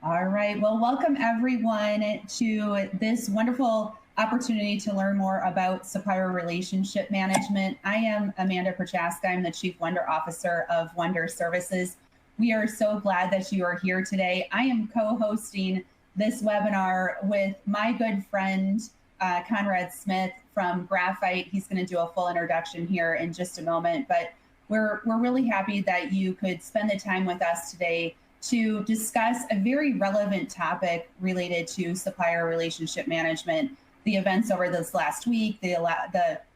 All right. Well, welcome everyone to this wonderful opportunity to learn more about supplier relationship management. I am Amanda Prochaska. I'm the Chief Wonder Officer of Wonder Services. We are so glad that you are here today. I am co-hosting this webinar with my good friend, Conrad Smith from Graphite. He's going to do a full introduction here in just a moment, but we're really happy that you could spend the time with us today to discuss a very relevant topic related to supplier relationship management. The events over this last week,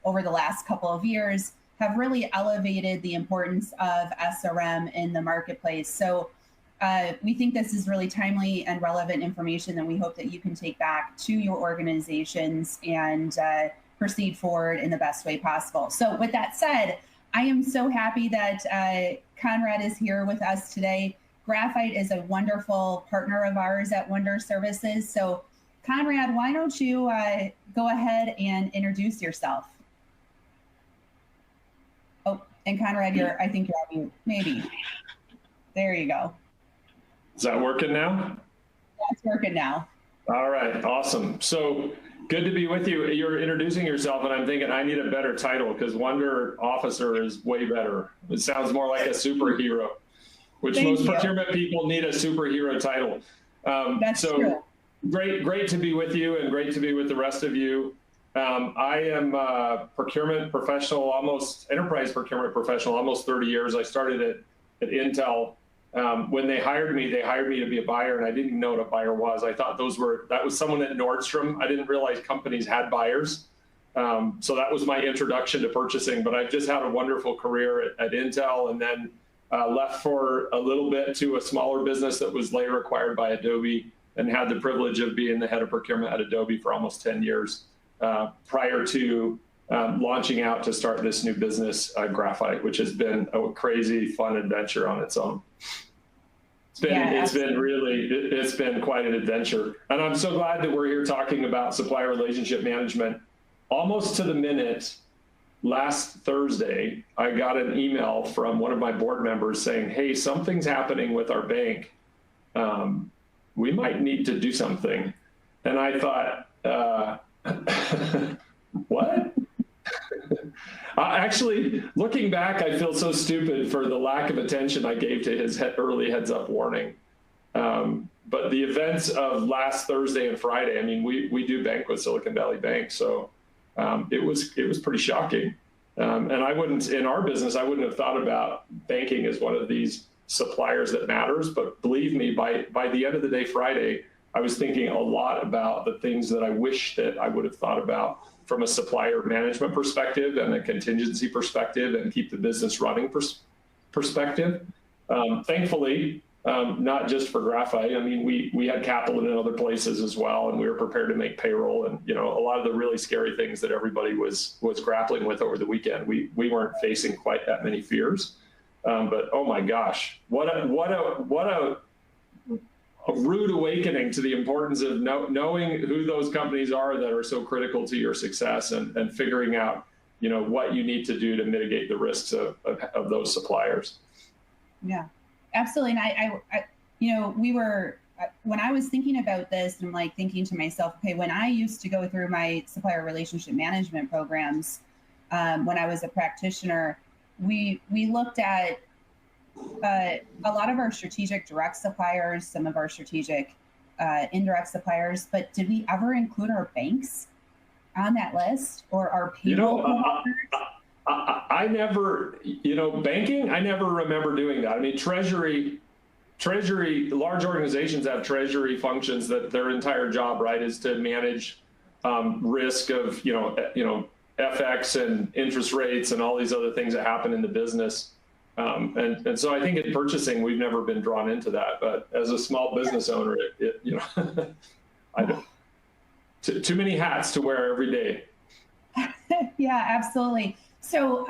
over the last couple of years have really elevated the importance of SRM in the marketplace. So we think this is really timely and relevant information, and we hope that you can take back to your organizations and proceed forward in the best way possible. So with that said, I am so happy that Conrad is here with us today. Graphite is a wonderful partner of ours at Wonder Services. So Conrad, why don't you go ahead and introduce yourself? Oh, and Conrad, I think you're on mute, maybe. There you go. Is that working now? That's working now. All right, awesome. So good to be with you. You're introducing yourself, and I'm thinking I need a better title because Wonder Officer is way better. It sounds more like a superhero, which most procurement people need a superhero title. That's true. Great to be with you, and great to be with the rest of you. I am a procurement professional, enterprise procurement professional, almost 30 years. I started at Intel. When they hired me to be a buyer, and I didn't even know what a buyer was. I thought that was someone at Nordstrom. I didn't realize companies had buyers. So that was my introduction to purchasing, but I've just had a wonderful career at Intel, and then left for a little bit to a smaller business that was later acquired by Adobe, and had the privilege of being the head of procurement at Adobe for almost 10 years prior to launching out to start this new business, Graphite, which has been a crazy, fun adventure on its own. It's been quite an adventure. And I'm so glad that we're here talking about supplier relationship management. Almost to the minute, last Thursday, I got an email from one of my board members saying, hey, something's happening with our bank. We might need to do something. And I thought, what? Actually, looking back, I feel so stupid for the lack of attention I gave to his early heads-up warning. But the events of last Thursday and Friday, I mean, we do bank with Silicon Valley Bank, so it was pretty shocking. And in our business, I wouldn't have thought about banking as one of these suppliers that matters. But believe me, by the end of the day Friday, I was thinking a lot about the things that I wish that I would have thought about from a supplier management perspective and a contingency perspective and keep the business running perspective. Thankfully, not just for Graphite. I mean, we had capital in other places as well, and we were prepared to make payroll. And a lot of the really scary things that everybody was grappling with over the weekend, we weren't facing quite that many fears. But oh my gosh, what a rude awakening to the importance of knowing who those companies are that are so critical to your success, and figuring out, what you need to do to mitigate the risks of those suppliers. Yeah, absolutely. And when I was thinking about this, I'm like thinking to myself, okay, when I used to go through my supplier relationship management programs, when I was a practitioner, we looked at a lot of our strategic direct suppliers, some of our strategic indirect suppliers, but did we ever include our banks on that list, or our payroll? I never, banking, I never remember doing that. I mean, treasury, large organizations have treasury functions that their entire job, right, is to manage risk of, FX and interest rates and all these other things that happen in the business. And so I think in purchasing, we've never been drawn into that. But as a small business owner, I don't, too many hats to wear every day. Yeah, absolutely. So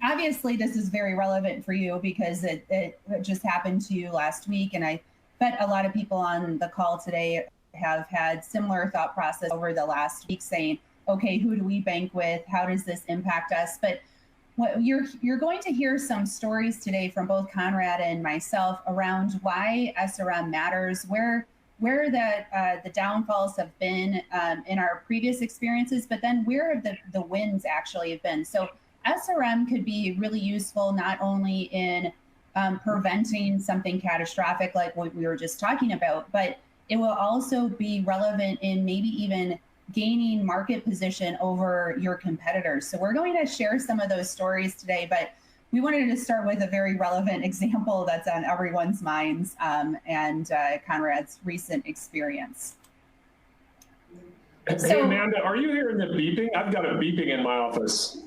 obviously this is very relevant for you because it just happened to you last week. And I bet a lot of people on the call today have had similar thought process over the last week saying, okay, who do we bank with? How does this impact us? But You're going to hear some stories today from both Conrad and myself around why SRM matters, where the downfalls have been in our previous experiences, but then where the wins actually have been. So SRM could be really useful not only in preventing something catastrophic like what we were just talking about, but it will also be relevant in maybe even gaining market position over your competitors. So we're going to share some of those stories today, but we wanted to start with a very relevant example that's on everyone's minds and Conrad's recent experience. Hey, Amanda, are you hearing the beeping? I've got a beeping in my office.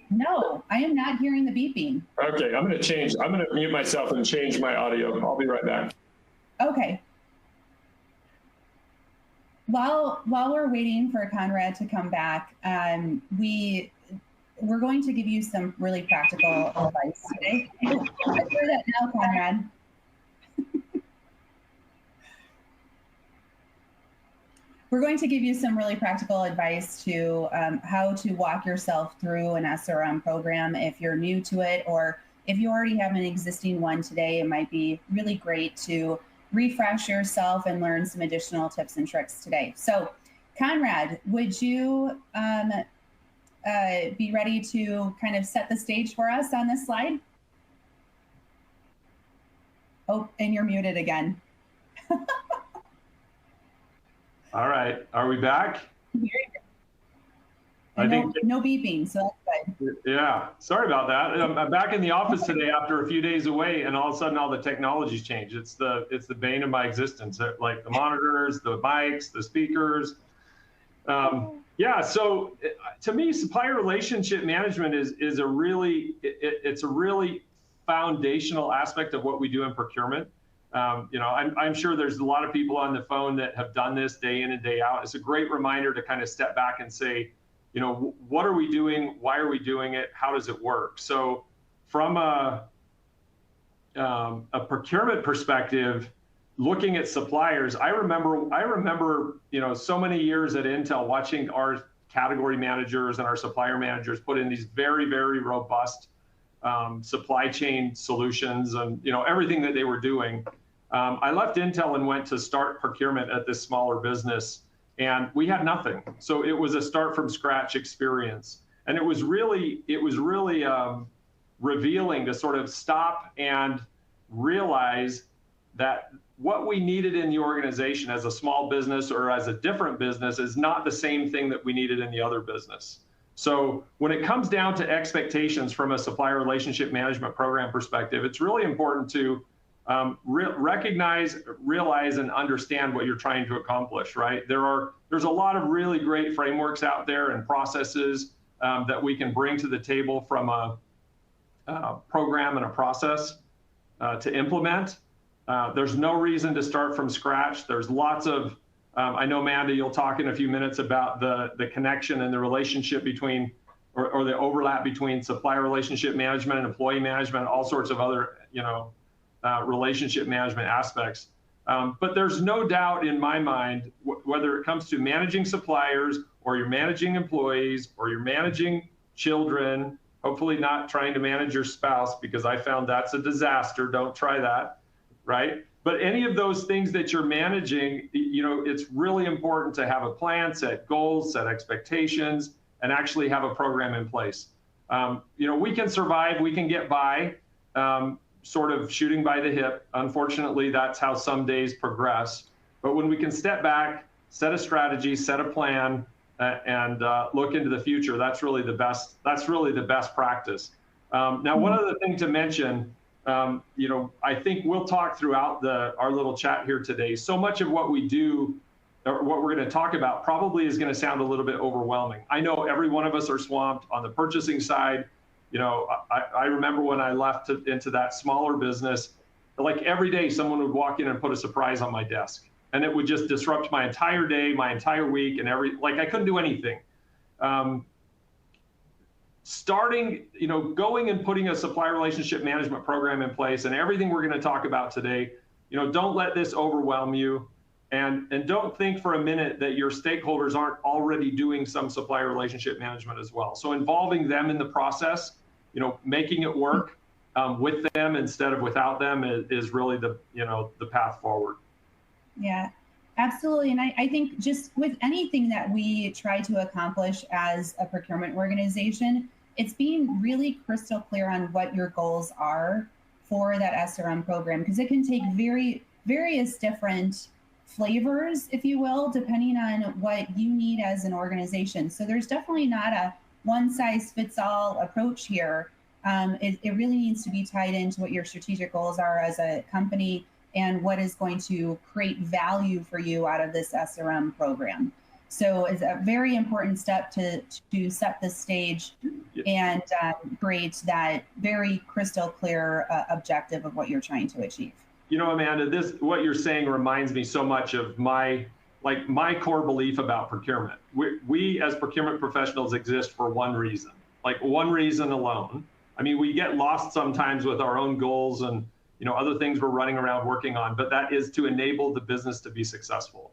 No, I am not hearing the beeping. Okay, I'm going to mute myself and change my audio. I'll be right back. Okay. While we're waiting for Conrad to come back, we're going to give you some really practical advice today. Let's hear that now, Conrad. We're going to give you some really practical advice to how to walk yourself through an SRM program if you're new to it, or if you already have an existing one today. It might be really great to refresh yourself and learn some additional tips and tricks today. So, Conrad, would you be ready to kind of set the stage for us on this slide? Oh, and you're muted again. All right, are we back? I think no beeping, so that's good. Yeah, sorry about that. I'm back in the office today after a few days away, and all of a sudden all the technology's changed. It's the bane of my existence, like the monitors, the mics, the speakers. Yeah, so to me, supplier relationship management is a really foundational aspect of what we do in procurement. You know, I'm sure there's a lot of people on the phone that have done this day in and day out. It's a great reminder to kind of step back and say, you know, what are we doing? Why are we doing it? How does it work? So from a procurement perspective, looking at suppliers, I remember, you know, so many years at Intel watching our category managers and our supplier managers put in these very, very robust supply chain solutions and, you know, everything that they were doing. I left Intel and went to start procurement at this smaller business, and we had nothing. So it was a start from scratch experience. And it was really revealing to sort of stop and realize that what we needed in the organization as a small business or as a different business is not the same thing that we needed in the other business. So when it comes down to expectations from a supplier relationship management program perspective, it's really important to recognize, realize, and understand what you're trying to accomplish, right? There's a lot of really great frameworks out there and processes that we can bring to the table from a program and a process to implement. There's no reason to start from scratch. There's lots of, I know, Amanda, you'll talk in a few minutes about the connection and the relationship between, or the overlap between supplier relationship management and employee management, all sorts of other, you know, relationship management aspects. But there's no doubt in my mind, whether it comes to managing suppliers or you're managing employees or you're managing children, hopefully not trying to manage your spouse, because I found that's a disaster. Don't try that, right? But any of those things that you're managing, you know, it's really important to have a plan, set goals, set expectations, and actually have a program in place. You know, we can survive, we can get by, sort of shooting by the hip. Unfortunately, that's how some days progress. But when we can step back, set a strategy, set a plan, and look into the future, that's really the best. That's really the best practice. Now, one other thing to mention. You know, I think we'll talk throughout our little chat here today. So much of what we do, or what we're going to talk about, probably is going to sound a little bit overwhelming. I know every one of us are swamped on the purchasing side. You know, I remember when I left into that smaller business, like every day someone would walk in and put a surprise on my desk, and it would just disrupt my entire day, my entire week, and like I couldn't do anything. Starting, you know, going and putting a supplier relationship management program in place, and everything we're going to talk about today, you know, don't let this overwhelm you, and don't think for a minute that your stakeholders aren't already doing some supplier relationship management as well. So involving them in the process making it work with them instead of without them is really the path forward. Yeah, absolutely. And I think just with anything that we try to accomplish as a procurement organization, it's being really crystal clear on what your goals are for that SRM program, because it can take various different flavors, if you will, depending on what you need as an organization. So there's definitely not a one size fits all approach here. It really needs to be tied into what your strategic goals are as a company and what is going to create value for you out of this SRM program. So it's a very important step to set the stage and create that very crystal clear objective of what you're trying to achieve. Amanda, what you're saying reminds me so much of my core belief about procurement. We as procurement professionals exist for one reason, one reason alone. I mean, we get lost sometimes with our own goals and other things we're running around working on, but that is to enable the business to be successful.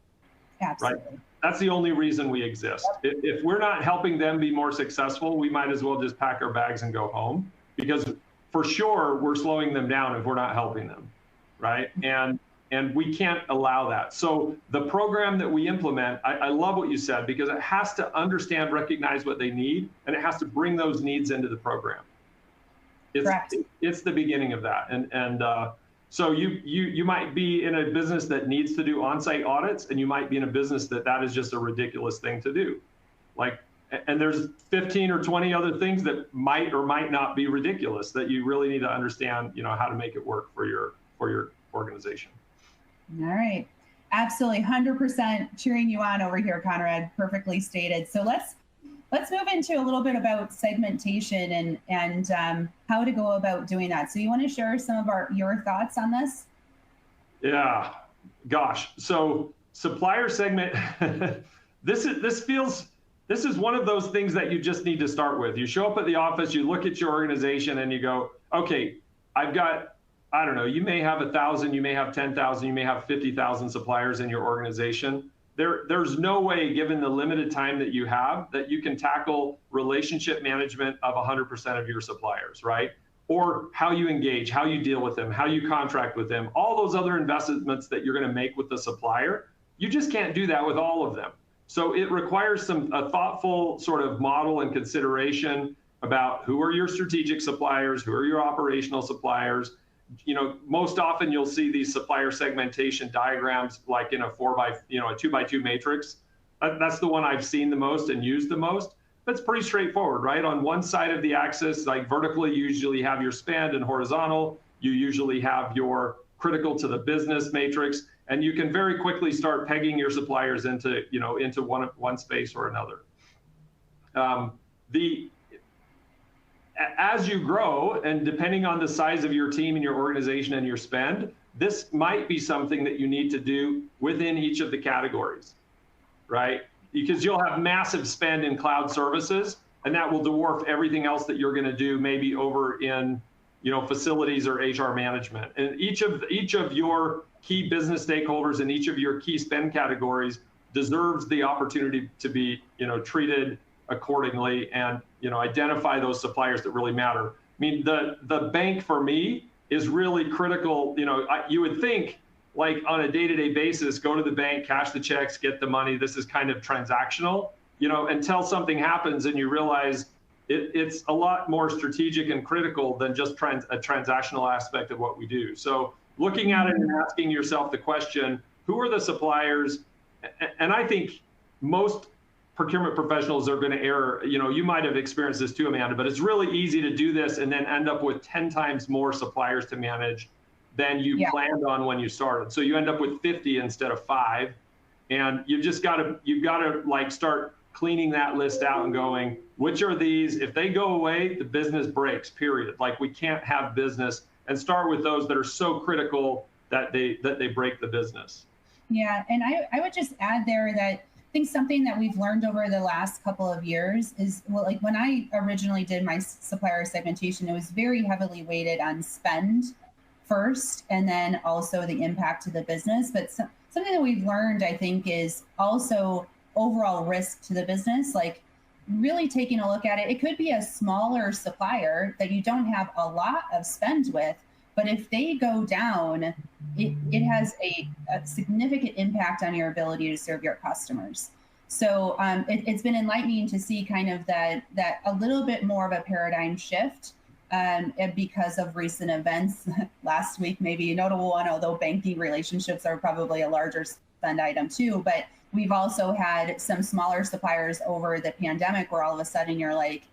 Absolutely. Right? That's the only reason we exist. If we're not helping them be more successful, we might as well just pack our bags and go home, because for sure we're slowing them down if we're not helping them, right? And we can't allow that. So the program that we implement, I love what you said, because it has to understand, recognize what they need, and it has to bring those needs into the program. It's the beginning of that. And so you might be in a business that needs to do on-site audits, and you might be in a business that is just a ridiculous thing to do. And there's 15 or 20 other things that might or might not be ridiculous that you really need to understand, how to make it work for your organization. All right. Absolutely. 100% cheering you on over here, Conrad. Perfectly stated. So let's move into a little bit about segmentation and how to go about doing that. So you want to share some of your thoughts on this? Yeah, gosh. So supplier segment, this is one of those things that you just need to start with. You show up at the office, you look at your organization and you go, okay, I've got, I don't know, you may have 1,000, you may have 10,000, you may have 50,000 suppliers in your organization. There's no way, given the limited time that you have, that you can tackle relationship management of 100% of your suppliers, right? Or how you engage, how you deal with them, how you contract with them, all those other investments that you're going to make with the supplier. You just can't do that with all of them. So it requires a thoughtful sort of model and consideration about who are your strategic suppliers, who are your operational suppliers. Most often you'll see these supplier segmentation diagrams like in a 2x2 matrix. That's the one I've seen the most and used the most. That's pretty straightforward, right? On one side of the axis, like vertically, you usually have your spend, and horizontal, you usually have your critical to the business matrix, and you can very quickly start pegging your suppliers into one space or another. As you grow, and depending on the size of your team and your organization and your spend, this might be something that you need to do within each of the categories, right? Because you'll have massive spend in cloud services, and that will dwarf everything else that you're going to do maybe over in facilities or HR management. And each of your key business stakeholders and each of your key spend categories deserves the opportunity to be treated accordingly, and identify those suppliers that really matter. I mean, the bank for me is really critical. You would think, like, on a day-to-day basis, go to the bank, cash the checks, get the money. This is kind of transactional, until something happens and you realize it's a lot more strategic and critical than just a transactional aspect of what we do. So looking at it and asking yourself the question, who are the suppliers? And I think most procurement professionals are going to err. You might have experienced this too, Amanda, but it's really easy to do this and then end up with 10 times more suppliers to manage than you planned on when you started. So you end up with 50 instead of 5, and you've got to like start cleaning that list out and going, which are these? If they go away, the business breaks, period. Like, we can't have business, and start with those that are so critical that they break the business. Yeah, and I would just add there that I think something that we've learned over the last couple of years is, well, like when I originally did my supplier segmentation, it was very heavily weighted on spend first, and then also the impact to the business. But something that we've learned, I think, is also overall risk to the business. Like, really taking a look at it. It could be a smaller supplier that you don't have a lot of spend with, but if they go down, it has a significant impact on your ability to serve your customers. So it's been enlightening to see kind of that a little bit more of a paradigm shift and because of recent events. Last week, maybe a notable one, although banking relationships are probably a larger spend item too. But we've also had some smaller suppliers over the pandemic where all of a sudden you're like,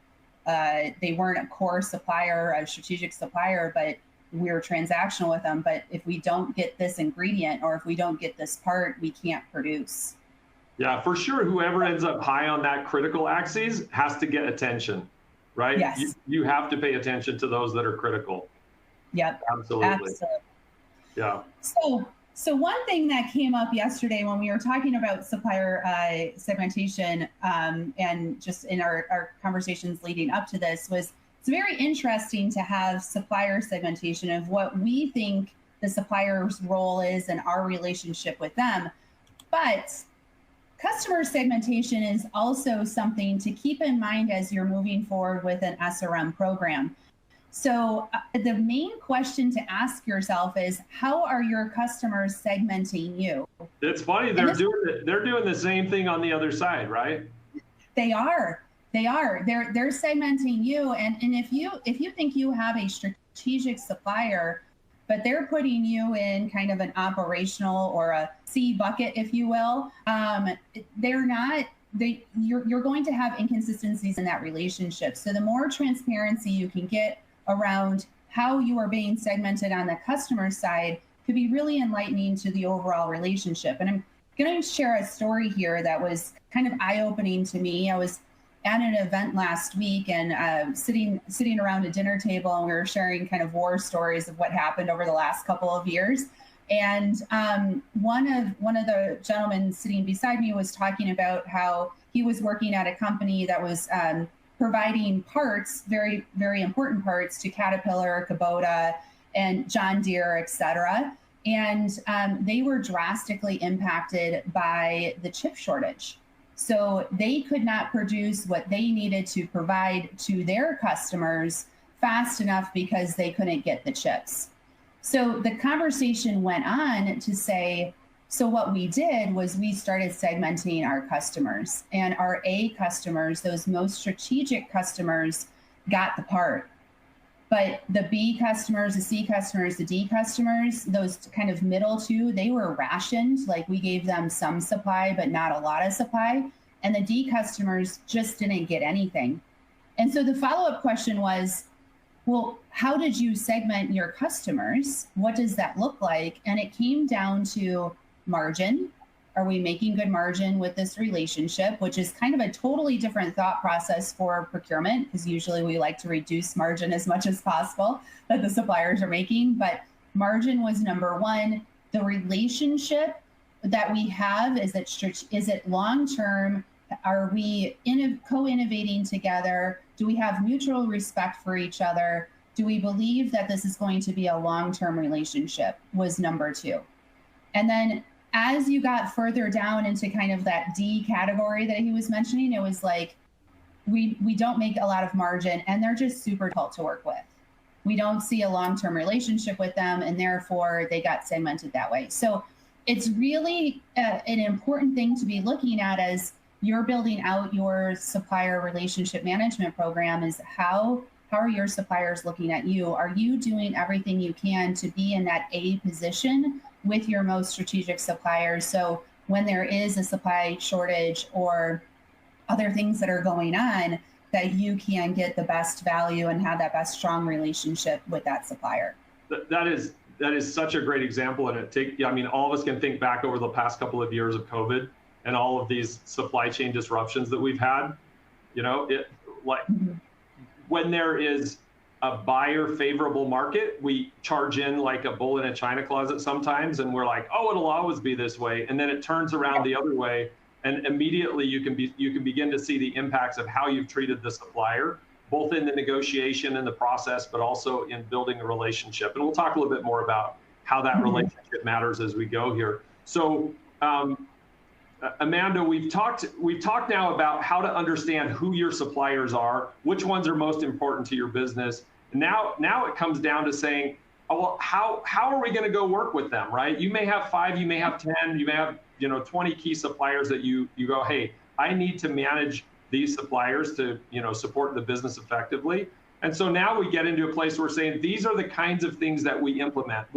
they weren't a core supplier, a strategic supplier, but we're transactional with them. But if we don't get this ingredient or if we don't get this part, we can't produce. Yeah, for sure. Whoever ends up high on that critical axis has to get attention, right? Yes. You have to pay attention to those that are critical. Yep. Absolutely. Yeah. So one thing that came up yesterday when we were talking about supplier segmentation and just in our conversations leading up to this was it's very interesting to have supplier segmentation of what we think the supplier's role is and our relationship with them. But customer segmentation is also something to keep in mind as you're moving forward with an SRM program. So the main question to ask yourself is, how are your customers segmenting you? It's funny, they're doing the same thing on the other side, right? They are. They're segmenting you. And if you think you have a strategic supplier, but they're putting you in kind of an operational or a C bucket, if you will, you're going to have inconsistencies in that relationship. So the more transparency you can get around how you are being segmented on the customer side could be really enlightening to the overall relationship. And I'm going to share a story here that was kind of eye-opening to me. I was at an event last week and sitting around a dinner table, and we were sharing kind of war stories of what happened over the last couple of years. And one of the gentlemen sitting beside me was talking about how he was working at a company that was providing parts, very, very important parts to Caterpillar, Kubota, and John Deere, et cetera. And they were drastically impacted by the chip shortage. So they could not produce what they needed to provide to their customers fast enough because they couldn't get the chips. So the conversation went on to say, so what we did was we started segmenting our customers, and our A customers, those most strategic customers, got the part. But the B customers, the C customers, the D customers, those kind of middle two, they were rationed. Like we gave them some supply, but not a lot of supply. And the D customers just didn't get anything. And so the follow-up question was, well, how did you segment your customers? What does that look like? And it came down to margin. Are we making good margin with this relationship, which is kind of a totally different thought process for procurement, because usually we like to reduce margin as much as possible that the suppliers are making. But margin was number one. The relationship that we have, is it long-term? Are we co-innovating together? Do we have mutual respect for each other? Do we believe that this is going to be a long-term relationship? Was number two. And then as you got further down into kind of that D category that he was mentioning, it was like, we don't make a lot of margin and they're just super difficult to work with. We don't see a long-term relationship with them, and therefore they got segmented that way. So it's really an important thing to be looking at as you're building out your supplier relationship management program, is how are your suppliers looking at you? Are you doing everything you can to be in that A position with your most strategic suppliers? So when there is a supply shortage or other things that are going on, that you can get the best value and have that best strong relationship with that supplier. That is such a great example. And all of us can think back over the past couple of years of COVID and all of these supply chain disruptions that we've had. When there is a buyer favorable market, we charge in like a bull in a china closet sometimes, and we're like, oh, it'll always be this way. And then it turns around the other way, and immediately you can begin to see the impacts of how you've treated the supplier, both in the negotiation and the process, but also in building a relationship. And we'll talk a little bit more about how that relationship matters as we go here. So Amanda, we've talked now about how to understand who your suppliers are, which ones are most important to your business. And now it comes down to saying, oh, well, how are we going to go work with them, right? You may have 5, you may have 10, you may have 20 key suppliers that you go, hey, I need to manage these suppliers to support the business effectively. And so now we get into a place where we're saying these are the kinds of things that we implement.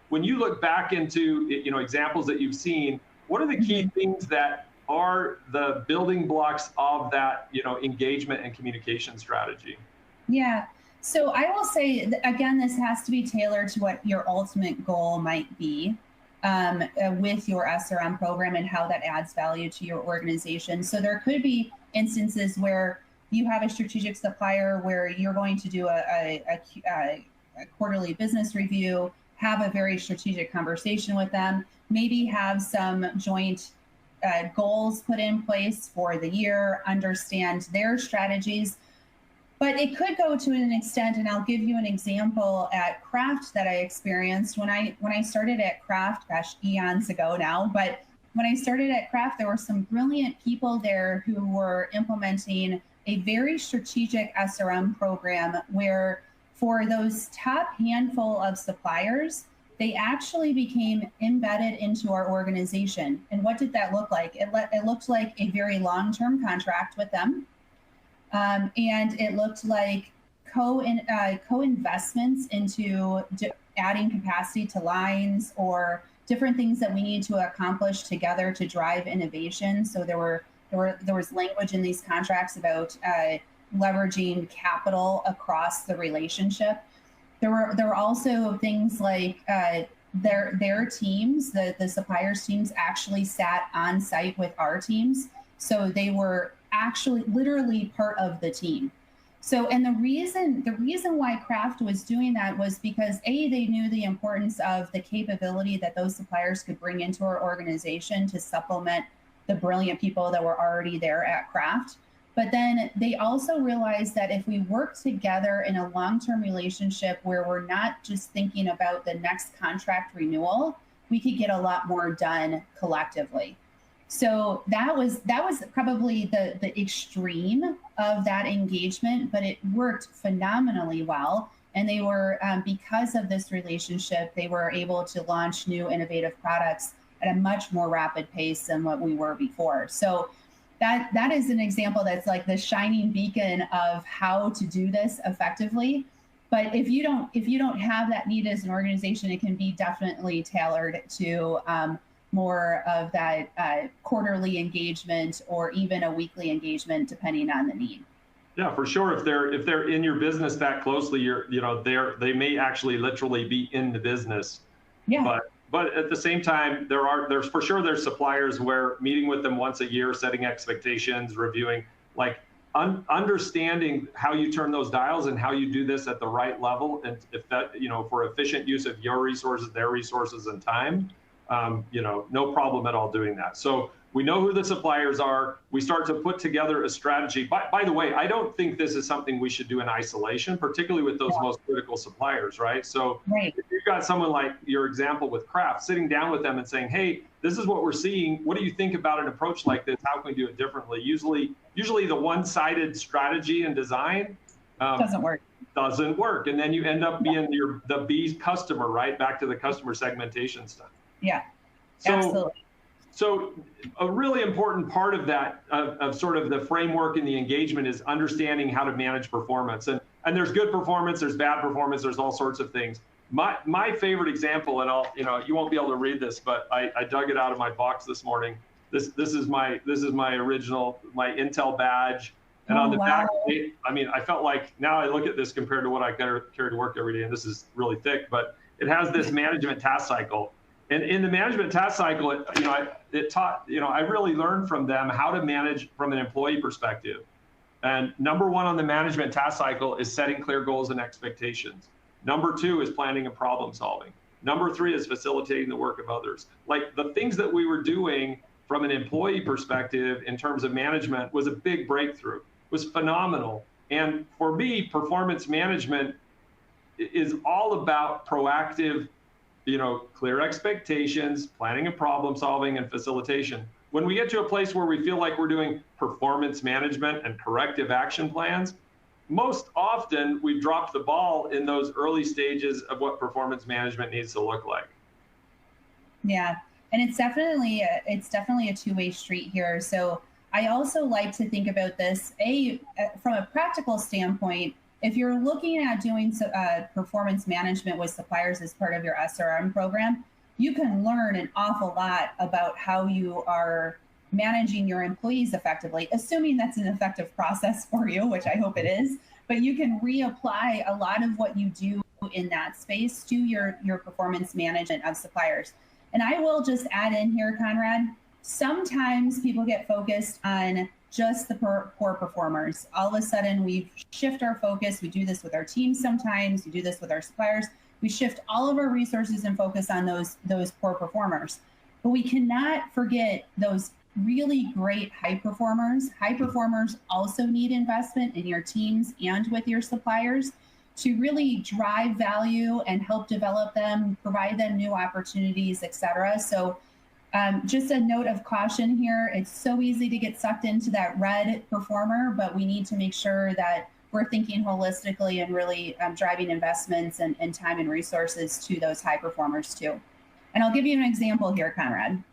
When you look back into examples that you've seen, what are the key things that are the building blocks of that engagement and communication strategy? Yeah. So I will say, again, this has to be tailored to what your ultimate goal might be with your SRM program and how that adds value to your organization. So there could be instances where you have a strategic supplier where you're going to do a quarterly business review, have a very strategic conversation with them, maybe have some joint goals put in place for the year, understand their strategies. But it could go to an extent, and I'll give you an example at Kraft that I experienced when I started at Kraft, gosh, eons ago now. But when I started at Kraft, there were some brilliant people there who were implementing a very strategic SRM program where for those top handful of suppliers, they actually became embedded into our organization. And what did that look like? It looked like a very long-term contract with them. And it looked like co-investments into adding capacity to lines or different things that we need to accomplish together to drive innovation. So there was language in these contracts about leveraging capital across the relationship. There were also things like their teams, the suppliers' teams, actually sat on site with our teams, so they were actually literally part of the team. So, and the reason why Kraft was doing that was because they knew the importance of the capability that those suppliers could bring into our organization to supplement the brilliant people that were already there at Kraft. But then they also realized that if we work together in a long-term relationship where we're not just thinking about the next contract renewal, we could get a lot more done collectively. So that was probably the extreme of that engagement, but it worked phenomenally well. And they were, because of this relationship, they were able to launch new innovative products at a much more rapid pace than what we were before. So that is an example that's like the shining beacon of how to do this effectively. But if you don't have that need as an organization, it can be definitely tailored to more of that quarterly engagement or even a weekly engagement, depending on the need. Yeah, for sure. If they're in your business that closely, they may actually literally be in the business. Yeah. But at the same time, there's for sure there's suppliers where meeting with them once a year, setting expectations, reviewing, like understanding how you turn those dials and how you do this at the right level, and if that for efficient use of your resources, their resources, and time. No problem at all doing that. So we know who the suppliers are. We start to put together a strategy. By the way, I don't think this is something we should do in isolation, particularly with those most critical suppliers, right? So if you've got someone like your example with Kraft, sitting down with them and saying, hey, this is what we're seeing. What do you think about an approach like this? How can we do it differently? Usually the one-sided strategy and design doesn't work. And then you end up being the B customer, right? Back to the customer segmentation stuff. Yeah, absolutely. So a really important part of that, of sort of the framework and the engagement, is understanding how to manage performance. And there's good performance, there's bad performance, there's all sorts of things. My favorite example, and you won't be able to read this, but I dug it out of my box this morning. This is my original, my Intel badge. And on the back, I felt like, now I look at this compared to what I carry to work every day, and this is really thick, but it has this management task cycle. And in the management task cycle, it taught, I really learned from them how to manage from an employee perspective. And number one on the management task cycle is setting clear goals and expectations. Number two is planning and problem solving. Number three is facilitating the work of others. Like, the things that we were doing from an employee perspective in terms of management was a big breakthrough, was phenomenal. And for me, performance management is all about proactive clear expectations, planning and problem solving, and facilitation. When we get to a place where we feel like we're doing performance management and corrective action plans, most often we've dropped the ball in those early stages of what performance management needs to look like. Yeah, and it's definitely a two-way street here. So I also like to think about this from a practical standpoint. If you're looking at doing performance management with suppliers as part of your SRM program, you can learn an awful lot about how you are managing your employees effectively, assuming that's an effective process for you, which I hope it is. But you can reapply a lot of what you do in that space to your performance management of suppliers. And I will just add in here, Conrad, sometimes people get focused on just the poor performers. All of a sudden, we shift our focus. We do this with our teams sometimes. We do this with our suppliers. We shift all of our resources and focus on those poor performers. But we cannot forget those really great high performers. High performers also need investment in your teams and with your suppliers to really drive value and help develop them, provide them new opportunities, et cetera. So just a note of caution here. It's so easy to get sucked into that red performer, but we need to make sure that we're thinking holistically and really driving investments and time and resources to those high performers too. And I'll give you an example here, Conrad,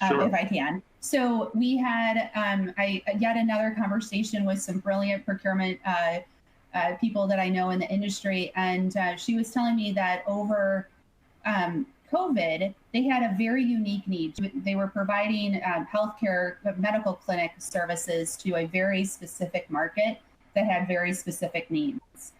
Sure. if I can. So we had yet another conversation with some brilliant procurement people that I know in the industry. And she was telling me that over COVID, they had a very unique need. They were providing healthcare medical clinic services to a very specific market that had very specific needs.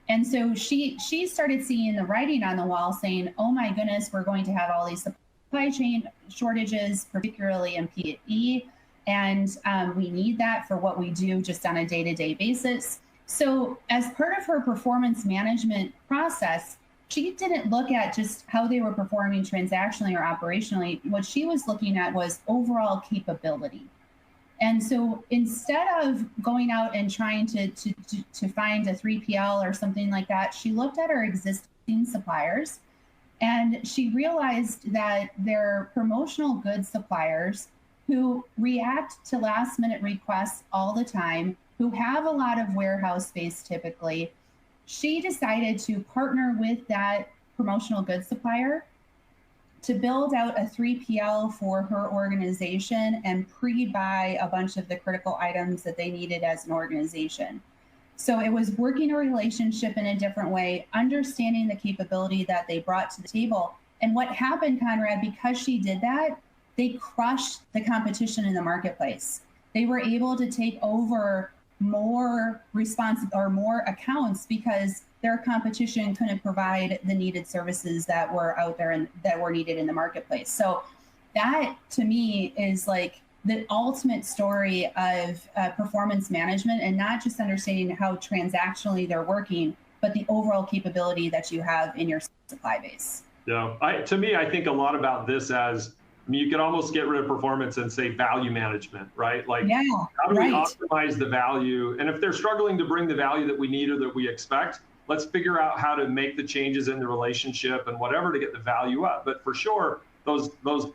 And so she started seeing the writing on the wall saying, oh my goodness, we're going to have all these supply chain shortages, particularly in P&E, and we need that for what we do just on a day-to-day basis. So as part of her performance management process, she didn't look at just how they were performing transactionally or operationally. What she was looking at was overall capability. And so instead of going out and trying to find a 3PL or something like that, she looked at her existing suppliers and she realized that they're promotional goods suppliers who react to last minute requests all the time, who have a lot of warehouse space typically. She decided to partner with that promotional goods supplier to build out a 3PL for her organization and pre-buy a bunch of the critical items that they needed as an organization. So it was working a relationship in a different way, understanding the capability that they brought to the table. And what happened, Conrad, because she did that, they crushed the competition in the marketplace. They were able to take over more more accounts because their competition couldn't provide the needed services that were out there and that were needed in the marketplace. So that to me is like the ultimate story of performance management, and not just understanding how transactionally they're working, but the overall capability that you have in your supply base. Yeah, to me, I think a lot about this as, I mean, you could almost get rid of performance and say value management, right? Like, yeah, how do right. we optimize the value? And if they're struggling to bring the value that we need or that we expect, let's figure out how to make the changes in the relationship and whatever to get the value up. But for sure, those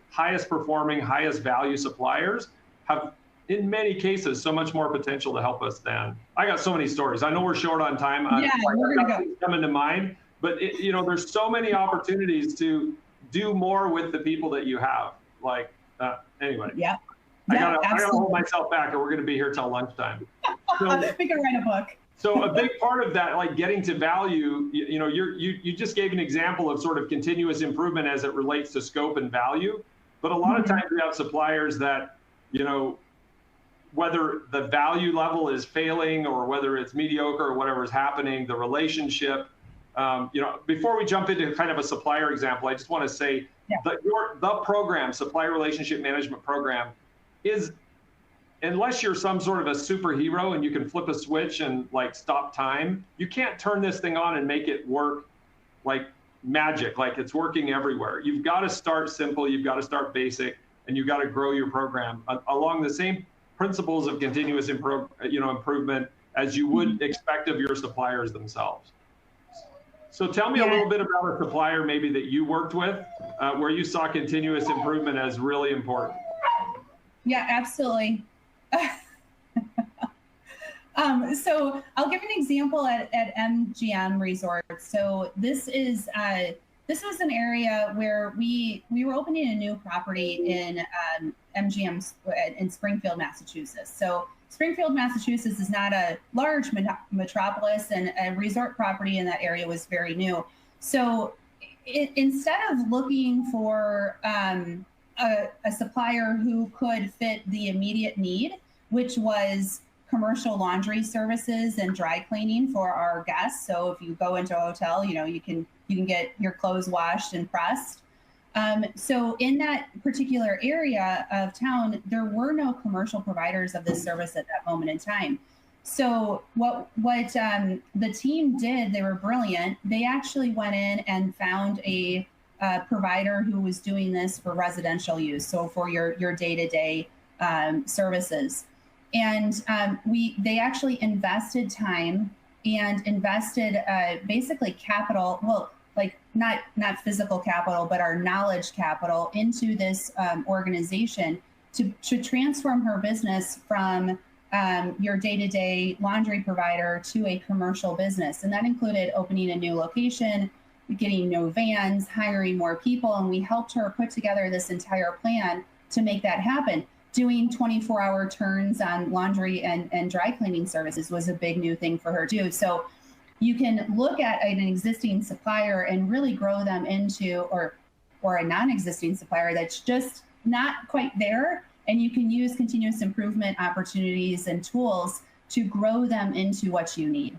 highest performing, highest value suppliers have, in many cases, so much more potential to help us than. I got so many stories. I know we're short on time. Yeah, we're gonna go. Coming to mind, but there's so many opportunities to do more with the people that you have. Like, anyway. Yeah. I gotta hold myself back, or we're gonna be here till lunchtime. So, we can write a book. So a big part of that, like getting to value, you just gave an example of sort of continuous improvement as it relates to scope and value. But a lot of times we have suppliers that, whether the value level is failing or whether it's mediocre or whatever is happening, the relationship, before we jump into kind of a supplier example, I just want to say that the program, supplier relationship management program, is, unless you're some sort of a superhero and you can flip a switch and like stop time, you can't turn this thing on and make it work like magic, like it's working everywhere. You've got to start simple, you've got to start basic, and you've got to grow your program along the same principles of continuous improvement as you would expect of your suppliers themselves. So tell me a little bit about a supplier maybe that you worked with where you saw continuous improvement as really important. Yeah, absolutely. So I'll give an example at MGM Resorts. So this was an area where we were opening a new property in MGM in Springfield, Massachusetts. So Springfield, Massachusetts is not a large metropolis, and a resort property in that area was very new. So instead of looking for a supplier who could fit the immediate need, which was commercial laundry services and dry cleaning for our guests. So if you go into a hotel, you can get your clothes washed and pressed. So in that particular area of town, there were no commercial providers of this service at that moment in time. So what the team did, they were brilliant. They actually went in and found a provider who was doing this for residential use, so for your day-to-day services. And they actually invested time and invested basically capital, well, like not physical capital, but our knowledge capital into this organization to transform her business from your day-to-day laundry provider to a commercial business. And that included opening a new location, getting new vans, hiring more people. And we helped her put together this entire plan to make that happen. Doing 24-hour turns on laundry and dry cleaning services was a big new thing for her too. So you can look at an existing supplier and really grow them into, or a non-existing supplier that's just not quite there. And you can use continuous improvement opportunities and tools to grow them into what you need.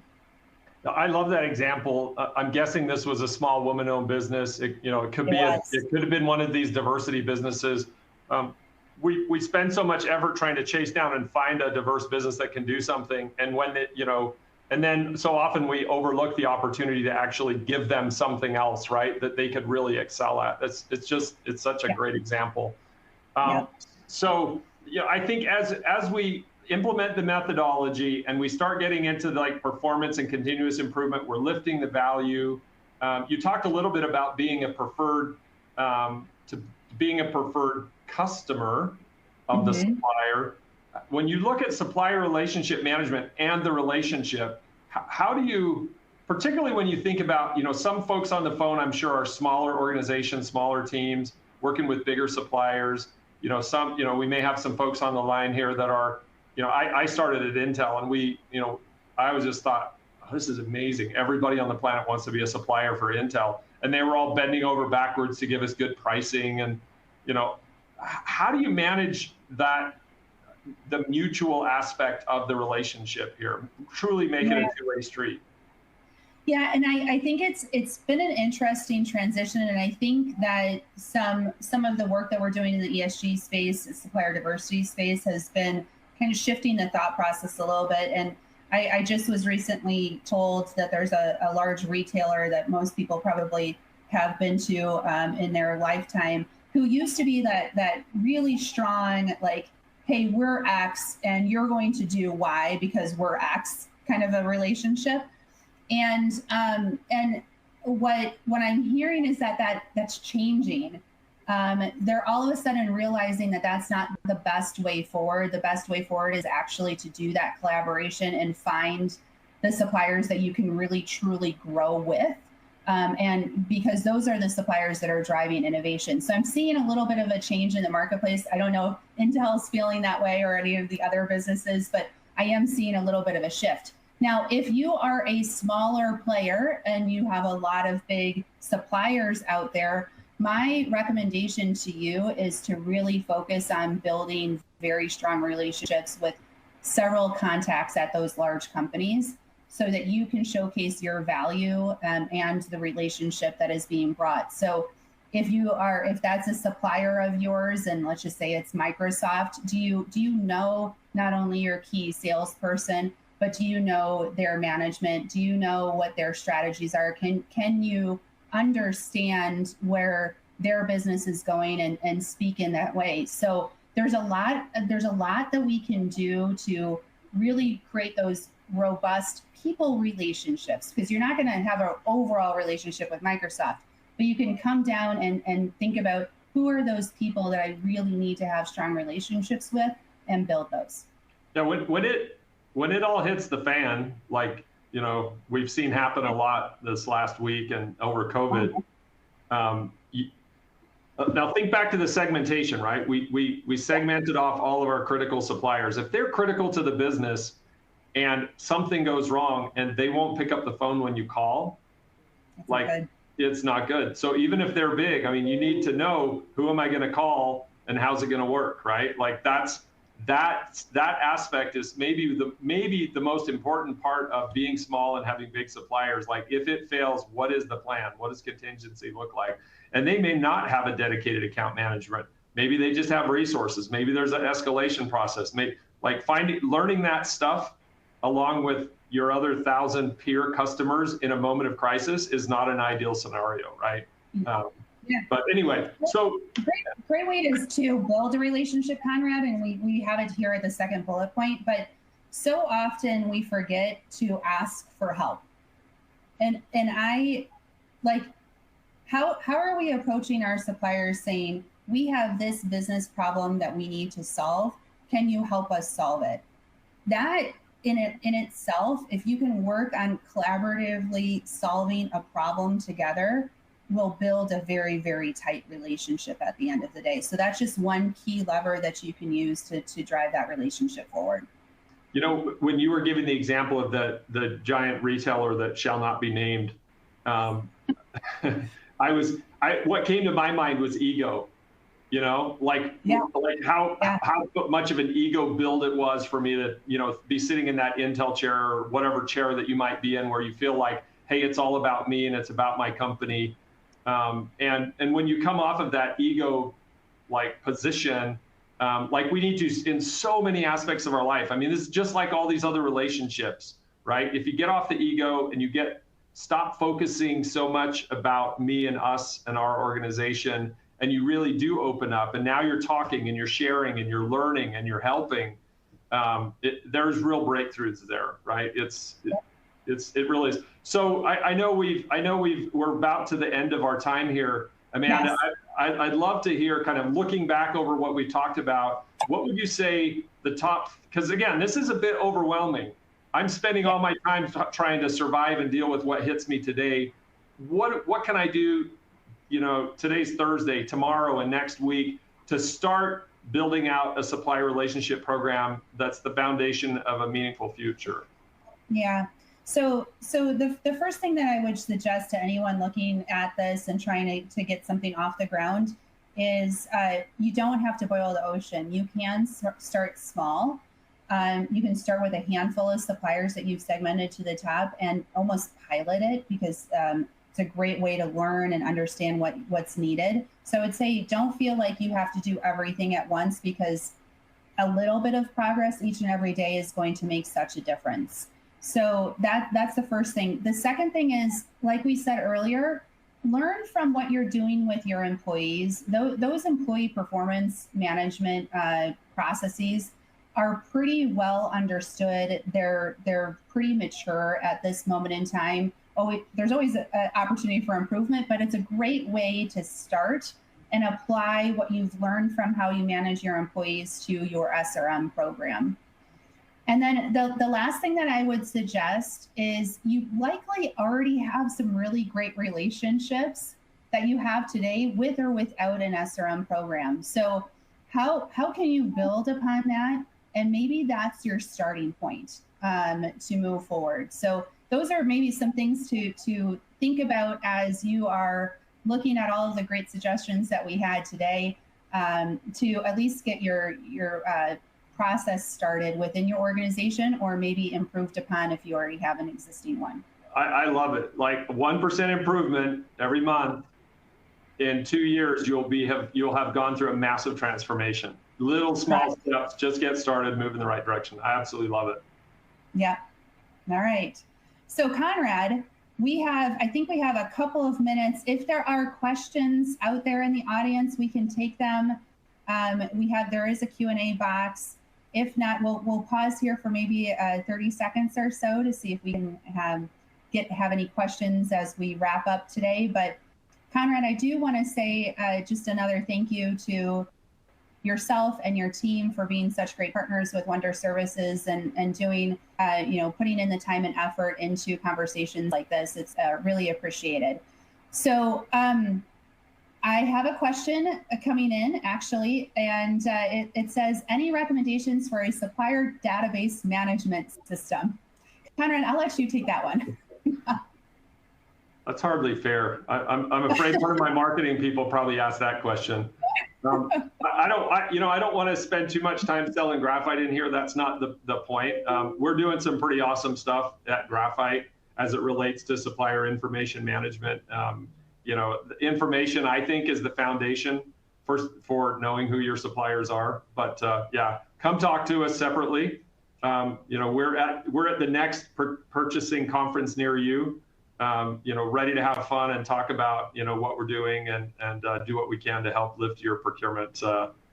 I love that example. I'm guessing this was a small woman-owned business. It could have been one of these diversity businesses. We spend so much effort trying to chase down and find a diverse business that can do something, and and then so often we overlook the opportunity to actually give them something else, right, that they could really excel at. It's such a great example. So I think as we implement the methodology and we start getting into performance and continuous improvement, we're lifting the value. You talked a little bit about being a preferred customer of the supplier. When you look at supplier relationship management and the relationship, how do you, particularly when you think about, some folks on the phone, I'm sure, are smaller organizations, smaller teams working with bigger suppliers. We may have some folks on the line here that are, I started at Intel, and I always just thought, oh, this is amazing. Everybody on the planet wants to be a supplier for Intel, and they were all bending over backwards to give us good pricing. And how do you manage that, the mutual aspect of the relationship here, truly make it a two-way street? Yeah, and I think it's been an interesting transition, and I think that some of the work that we're doing in the ESG space, the supplier diversity space, has been kind of shifting the thought process a little bit. And I just was recently told that there's a large retailer that most people probably have been to in their lifetime, who used to be that really strong, like, hey, we're X and you're going to do Y because we're X kind of a relationship. And what I'm hearing is that's changing. They're all of a sudden realizing that that's not the best way forward. The best way forward is actually to do that collaboration and find the suppliers that you can really truly grow with. And because those are the suppliers that are driving innovation. So I'm seeing a little bit of a change in the marketplace. I don't know if Intel's feeling that way or any of the other businesses, but I am seeing a little bit of a shift. Now, if you are a smaller player and you have a lot of big suppliers out there, my recommendation to you is to really focus on building very strong relationships with several contacts at those large companies, so that you can showcase your value and the relationship that is being brought. So if that's a supplier of yours, and let's just say it's Microsoft, do you know not only your key salesperson, but do you know their management? Do you know what their strategies are? Can you understand where their business is going and speak in that way? So there's a lot that we can do to really create those robust people relationships, because you're not going to have an overall relationship with Microsoft, but you can come down and think about who are those people that I really need to have strong relationships with and build those. Yeah, when it all hits the fan, like, we've seen happen a lot this last week and over COVID. Now think back to the segmentation, right? We segmented off all of our critical suppliers. If they're critical to the business and something goes wrong and they won't pick up the phone when you call, it's not good. So even if they're big, I mean, you need to know, who am I going to call and how's it going to work, right? Like that aspect is maybe the most important part of being small and having big suppliers. Like, if it fails, what is the plan? What does contingency look like? And they may not have a dedicated account management. Maybe they just have resources. Maybe there's an escalation process. Learning that stuff along with your other 1,000 peer customers in a moment of crisis is not an ideal scenario, right? But anyway, so great way to build a relationship, Conrad, and we have it here at the second bullet point. But so often we forget to ask for help, and I like, how are we approaching our suppliers saying, we have this business problem that we need to solve, can you help us solve it? That in itself, if you can work on collaboratively solving a problem together, will build a very, very tight relationship at the end of the day. So that's just one key lever that you can use to drive that relationship forward. When you were giving the example of the giant retailer that shall not be named, what came to my mind was ego. How much of an ego build it was for me to, be sitting in that Intel chair or whatever chair that you might be in, where you feel like, hey, it's all about me and it's about my company. And when you come off of that ego position, we need to in so many aspects of our life. I mean, this is just like all these other relationships, right? If you get off the ego and you stop focusing so much about me and us and our organization, and you really do open up, and now you're talking and you're sharing and you're learning and you're helping, there's real breakthroughs there, right? It really is. So I know we're about to the end of our time here, Amanda. Yes. I'd love to hear, kind of looking back over what we talked about, what would you say the top, because again, this is a bit overwhelming. I'm spending all my time trying to survive and deal with what hits me today. What can I do, today's Thursday, tomorrow and next week, to start building out a supplier relationship program that's the foundation of a meaningful future? Yeah. So the first thing that I would suggest to anyone looking at this and trying to get something off the ground is you don't have to boil the ocean. You can start small. You can start with a handful of suppliers that you've segmented to the top and almost pilot it, because it's a great way to learn and understand what's needed. So I would say don't feel like you have to do everything at once, because a little bit of progress each and every day is going to make such a difference. So that's the first thing. The second thing is, like we said earlier, learn from what you're doing with your employees. Those employee performance management processes are pretty well understood. They're pretty mature at this moment in time. There's always an opportunity for improvement, but it's a great way to start and apply what you've learned from how you manage your employees to your SRM program. And then the last thing that I would suggest is, you likely already have some really great relationships that you have today with or without an SRM program. So how can you build upon that? And maybe that's your starting point to move forward. So those are maybe some things to think about as you are looking at all of the great suggestions that we had today, to at least get your process started within your organization, or maybe improved upon if you already have an existing one. I love it. Like 1% improvement every month, in 2 years, you'll have gone through a massive transformation. Little small steps, just get started, move in the right direction. I absolutely love it. Yeah. All right. So Conrad, I think we have a couple of minutes. If there are questions out there in the audience, we can take them. There is a Q&A box. If not, we'll pause here for maybe 30 seconds or so to see if we can have any questions as we wrap up today. But Conrad, I do want to say just another thank you to yourself and your team for being such great partners with Wonder Services and doing, putting in the time and effort into conversations like this. It's really appreciated. So I have a question coming in, actually, and it says, any recommendations for a supplier database management system? Conrad, I'll let you take that one. That's hardly fair. I'm afraid one of my marketing people probably asked that question. I don't want to spend too much time selling graphite in here. That's not the point. We're doing some pretty awesome stuff at Graphite as it relates to supplier information management. The information, I think, is the foundation for knowing who your suppliers are. But yeah, come talk to us separately. We're at the next purchasing conference near you. Ready to have fun and talk about what we're doing and do what we can to help lift your procurement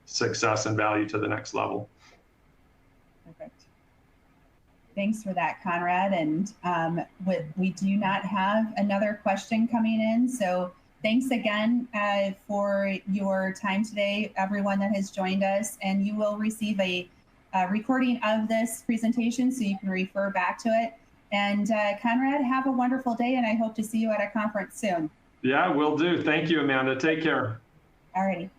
success and value to the next level. Perfect. Thanks for that, Conrad. And we do not have another question coming in. So thanks again for your time today, everyone that has joined us. And you will receive a recording of this presentation so you can refer back to it. And Conrad, have a wonderful day, and I hope to see you at a conference soon. Yeah, will do. Thank you, Amanda. Take care. All righty.